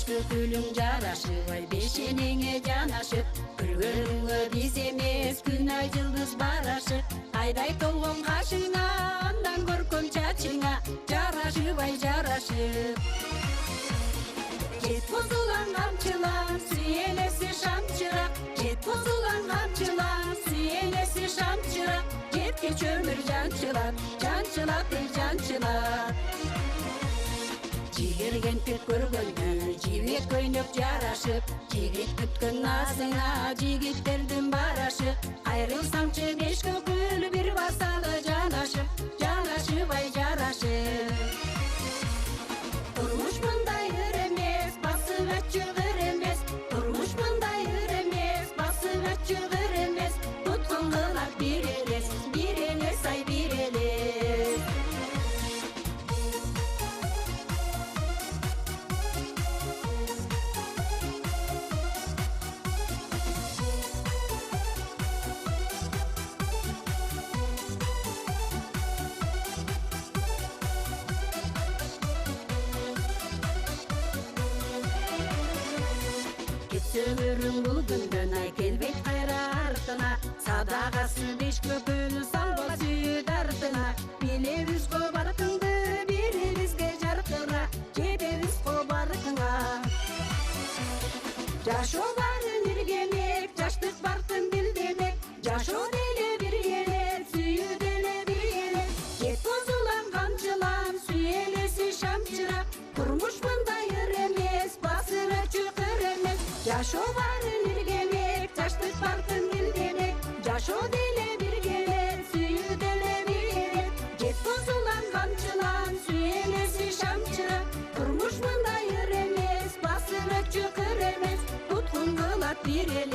көкүлүң жарашыбай бешенеңе жанашып көргөнүңө биз эмес күн ай жылдыз барашып айдай толгон кашыңа андан көркөм чачыңа жарашыбай жарашып жет бузулган камчылар сүйенеси шамчыраак жет бузулган камчылар сүйенеси шамчыраак жетке чөмүр жанчылар жанчылат жанчылар жигер кемпир көргөндө жибек көйнөк жарашып жигит күткөн назыңа жигиттердин барашы айрылсамчы беш көкүл бир басалы жанашып жанашыбай жарашып турмуш мындай ыр эмес басып ачыгыр эмес турмуш мындай ыр эмес басып ачыгыр эмес туткун кылат бир элес ай бир элес Ömürüm bu günden ay kelbet kayra артына садагасы беш көкүл салба сүйү дартына билебиз го баркыңды бирибизге жаркыра жебебиз го баркыңа жашоо барын иргемек жаштык бартын билдемек жашоо деле бир эле сүйүү деле бир эле жет бузулган камчылам сүйенеси шамчыраак турмуш мындай ыр эмес басып ачыгыр эмес жашоо барын иргемек жаштык бартын билдемек жашоо деле бир келет сүйүү деле бир элет жет бузулган камчылан сүйенеси шамчыраак турмуш мындай ыр эмес басып ачыгыр эмес туткун кылат бир эле